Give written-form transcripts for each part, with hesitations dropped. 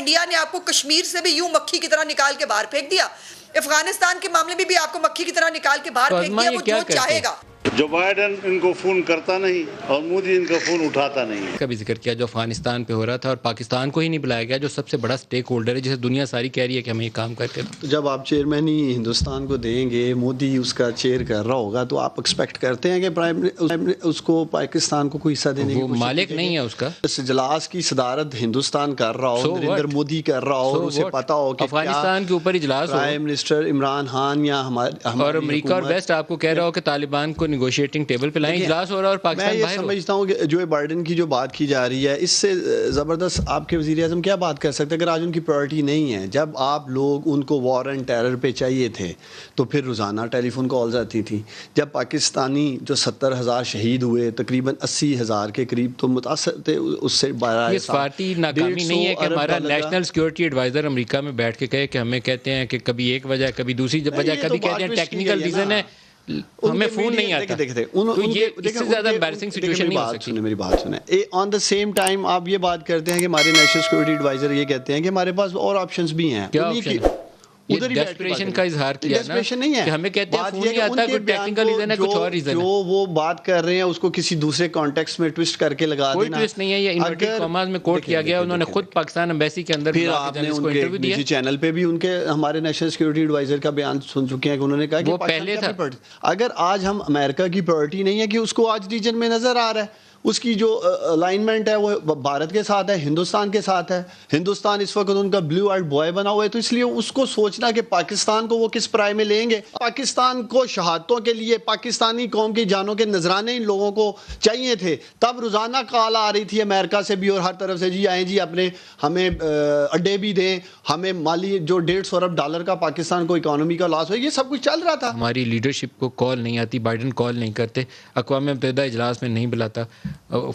India نے آپ کو کشمیر سے بھی یوں مکھی کی طرح نکال کے باہر پھینک دیا، افغانستان کے معاملے میں بھی آپ کو مکھی کی طرح نکال کے باہر پھینک دیا، وہ جو چاہے گا۔ جو بائیڈن ان کو فون کرتا نہیں اور مودی ان کا فون اٹھاتا نہیں۔ کا بھی ذکر کیا جو افغانستان پہ ہو رہا تھا اور پاکستان کو ہی نہیں بلایا گیا جو سب سے بڑا سٹیک ہولڈر ہے، جسے دنیا ساری کہہ رہی ہے کہ ہمیں یہ کام کر کے دو۔ جب آپ چیئرمین ہی ہندوستان کو دیں گے، مودی اس کا چیئر کر رہا ہوگا، تو آپ ایکسپیکٹ کرتے ہیں کہ اس کو پاکستان کو کوئی حصہ دینے کی وہ مالک نہیں ہے اس کا۔ اس اجلاس کی صدارت ہندوستان کر رہا ہو، نریندر مودی کر رہا ہو، اور اسے پتا ہو کہ افغانستان کے اوپر اجلاس ہو، پرائم منسٹر عمران خان یا اور امریکہ اور ویسٹ آپ کو کہہ رہا ہو کہ طالبان کو نیگوشیٹنگ ٹیبل پہ لائیں، اجلاس ہو رہا ہے اور پاکستان باہر ہو۔ میں یہ سمجھتا ہوں کہ جو بائیڈن کی جو بات کی جا رہی ہے، اس سے زبردست آپ کے وزیر اعظم کیا بات کر سکتے ہیں اگر آج ان کی پرائرٹی نہیں ہے؟ جب آپ لوگ ان کو وار اینڈ ٹیرر پہ چاہیے تھے تو پھر روزانہ ٹیلی فون کالز آتی تھی۔ جب پاکستانی جو 70,000 شہید ہوئے، تقریباً 80,000 کے قریب تو متاثر تھے اس سے۔ یہ سفارتی ناکامی نہیں ہے کہ ہمارا نیشنل سیکورٹی ایڈوائزر امریکہ میں بیٹھ کے کہے کہ ہمیں کہتے ہیں کہ کبھی ایک وجہ کبھی دوسری وجہ، کبھی کہتے ہیں ٹیکنیکل ریزن ہے، ہمیں فون نہیں آتا۔ تو یہ اس سے زیادہ امبیرسنگ سچویشن نہیں ہو سکتی۔ میری بات سنیں، آن دا سیم ٹائم آپ یہ بات کرتے ہیں کہ ہمارے نیشنل سیکورٹی ایڈوائزر یہ کہتے ہیں کہ ہمارے پاس اور آپشنز بھی ہیں۔ کیا آپشن ہے؟ یہ ڈیسپریشن کا اظہار کیا نا کہ ہمیں کہتے ہیں فون نہیں آتا، کوئی ٹیکنیکل ریزن ہے، کچھ اور ریزن ہے۔ جو وہ بات کر رہے ہیں اس کو کسی دوسرے کانٹیکسٹ میں ٹویسٹ کر کے لگا دینا، کوئی ٹویسٹ نہیں ہے، یہ انورٹڈ کاماز میں کوٹ کیا گیا، انہوں نے خود پاکستان ایمبیسی کے اندر پھر آپ نے ان کے نجی چینل پہ بھی ان کے ہمارے نیشنل سیکورٹی ایڈوائزر کا بیان سن چکے ہیں کہ انہوں نے کہا کہ وہ پہلے تھا۔ اگر آج ہم امریکہ کی پرائرٹی نہیں ہے کہ اس کو آج ریجن میں نظر آ رہا ہے، اس کی جو الائنمنٹ ہے وہ بھارت کے ساتھ ہے، ہندوستان کے ساتھ ہے، ہندوستان اس وقت ان کا بلیو آئڈ بوائے بنا ہوا ہے، تو اس لیے اس کو سوچنا کہ پاکستان کو وہ کس پرائے میں لیں گے۔ پاکستان کو شہادتوں کے لیے پاکستانی قوم کی جانوں کے نذرانے ان لوگوں کو چاہیے تھے، تب روزانہ کال آ رہی تھی امریکہ سے بھی اور ہر طرف سے، جی آئیں جی اپنے ہمیں اڈے بھی دیں، ہمیں مالی جو $150 ارب کا پاکستان کو اکانومی کا لاس ہو، یہ سب کچھ چل رہا تھا۔ ہماری لیڈرشپ کو کال نہیں آتی، بائیڈن کال نہیں کرتے، اقوام متحدہ اجلاس میں نہیں بلاتا،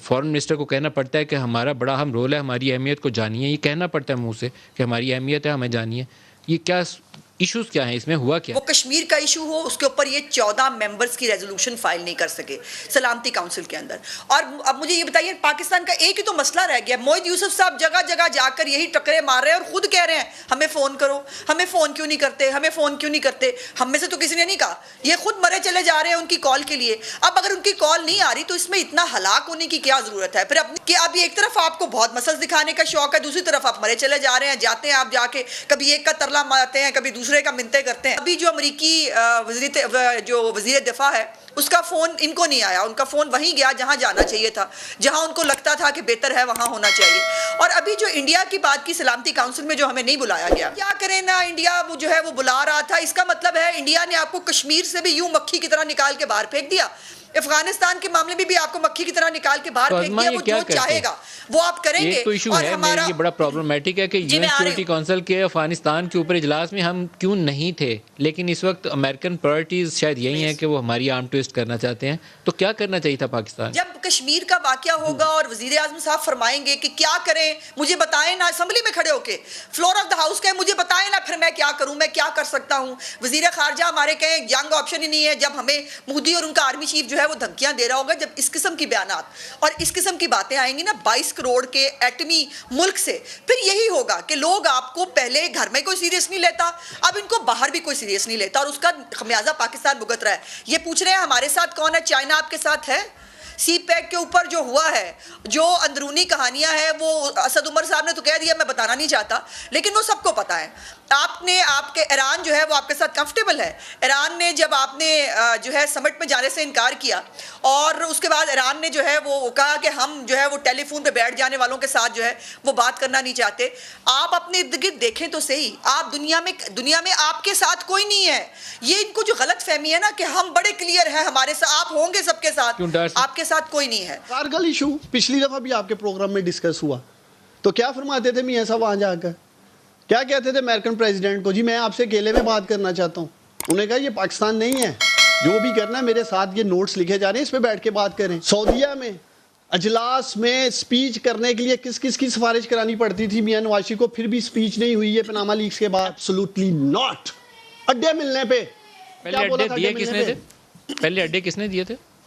فورن منسٹر کو کہنا پڑتا ہے کہ ہمارا بڑا اہم رول ہے، ہماری اہمیت کو جانیے، یہ کہنا پڑتا ہے منہ سے کہ ہماری اہمیت ہے، ہمیں جانیے۔ یہ کیا ایشوز کیا ہیں اس میں، ہوا کیا؟ وہ کشمیر کا ایشو ہو، اس کے اوپر یہ 14 ممبرز کی ریزولوشن فائل نہیں کر سکے سلامتی کونسل کے اندر۔ اور اب مجھے یہ بتائیے، پاکستان کا ایک ہی تو مسئلہ رہ گیا، موحد یوسف صاحب جگہ جگہ جا کر یہی ٹکرے مار رہے ہیں اور خود کہہ رہے ہیں ہمیں فون کرو، ہمیں فون کیوں نہیں کرتے، ہمیں فون کیوں نہیں کرتے۔ ہم میں سے تو کسی نے نہیں کہا، یہ خود مرے چلے جا رہے ہیں ان کی کال کے لیے۔ اب اگر ان کی کال نہیں آ رہی تو اس میں اتنا ہلاک ہونے کی کیا ضرورت ہے؟ پھر اب ایک طرف آپ کو بہت مسل دکھانے کا شوق ہے، دوسری طرف آپ مرے چلے جا رہے ہیں، جاتے ہیں آپ جا کے کبھی ایک کا ترلا مارتے ہیں، کبھی دوسرے کا منتیں کرتے ہیں۔ ابھی جو امریکی وزیر دفاع ہے اس کا فون ان کو نہیں آیا، ان کا فون وہیں گیا جہاں جانا چاہیے تھا، جہاں ان کو لگتا تھا کہ بہتر ہے وہاں ہونا چاہیے۔ اور ابھی جو انڈیا کی بات کی سلامتی کونسل میں جو ہمیں نہیں بلایا گیا، کیا کریں نا، انڈیا وہ جو ہے وہ بلا رہا تھا، اس کا مطلب ہے انڈیا نے آپ کو کشمیر سے بھی یوں مکھی کی طرح نکال کے باہر پھینک دیا، افغانستان کے معاملے میں بھی آپ کو مکھی کی طرح نکال کے باہر پھینک دیا، وہ جو چاہے گا وہ آپ کریں گے۔ ایک تو ایشو ہے میرے لیے بڑا پرابلمٹک ہے کہ یو این سیکورٹی کونسل کے افغانستان کے اوپر اجلاس میں ہم کیوں نہیں تھے، لیکن اس وقت امریکن پرائرٹیز شاید یہی ہیں کہ وہ ہماری آرم ٹویسٹ کرنا چاہتے ہیں، تو کیا کرنا چاہیے تھا پاکستان؟ جب کشمیر کا واقعہ ہوگا اور وزیر اعظم صاحب فرمائیں گے کہ کیا کریں، مجھے بتائیں نا، اسمبلی میں کھڑے ہو کے فلور آف دا ہاؤس کہیں مجھے بتائیں نا پھر میں کیا کروں، میں کیا کر سکتا ہوں۔ وزیر خارجہ ہمارے کہیں جنگ آپشن ہی نہیں ہے، جب ہمیں مودی اور ان کا آرمی چیف جو ہے وہ دھمکیاں دے رہا ہوگا، جب اس قسم کی بیانات اور اس قسم کی باتیں آئیں گی نا 22 کروڑ کے ایٹمی ملک سے، پھر یہی ہوگا کہ لوگ آپ کو پہلے گھر میں کوئی سیریس نہیں لیتا، اب ان کو باہر بھی کوئی سیریس نہیں لیتا، اور اس کا خمیازہ پاکستان بھگت رہا ہے۔ یہ پوچھ رہے ہیں ہمارے ساتھ کون ہے، چائنا آپ کے ساتھ ہے؟ سی پیک کے اوپر جو ہوا ہے، جو اندرونی کہانیاں ہیں، وہ اسد عمر صاحب نے تو کہہ دیا، میں بتانا نہیں چاہتا، لیکن وہ سب کو پتا ہے۔ آپ کے ایران جو ہے وہ آپ کے ساتھ کمفرٹیبل ہے۔ ایران نے جب آپ نے جو ہے سمٹ میں جانے سے انکار کیا اور اس کے بعد ایران نے جو ہے وہ کہا کہ ہم جو ہے وہ ٹیلی فون پہ بیٹھ جانے والوں کے ساتھ جو ہے وہ بات کرنا نہیں چاہتے۔ آپ اپنے ارد گرد دیکھیں تو صحیح، آپ دنیا میں آپ کے ساتھ کوئی نہیں ہے۔ یہ ان کو جو غلط فہمی ہے نا کہ ہم بڑے کلیئر ہیں، ہمارے ساتھ آپ ہوں گے، سب کے ساتھ، آپ کے ساتھ کوئی نہیں ہے۔ کارگل ایشو پچھلی دفعہ بھی آپ کے پروگرام میں ڈسکس ہوا، تو کیا فرماتے تھے میاں صاحب وہاں جا کر؟ کیا کہتے تھے امریکن پریزیڈنٹ کو؟ جی میں آپ سے اکیلے میں بات کرنا چاہتا ہوں۔ انہوں نے کہا یہ پاکستان نہیں ہے، جو بھی کرنا ہے میرے ساتھ یہ نوٹس لکھے جا رہے ہیں، اس پہ بیٹھ کے بات کریں۔ سعودیہ میں اجلاس میں سپیچ کرنے کے لیے کس کس کی سفارش کرانی پڑتی تھی میاں نواز شریف کو، پھر بھی سپیچ نہیں ہوئی ہے پاناما لیکس کے بعد؟ Absolutely not. اڈے ملنے پہ پہلے اڈے دیے کس نے تھے؟ پہلے اڈے کس نے دیے تھے؟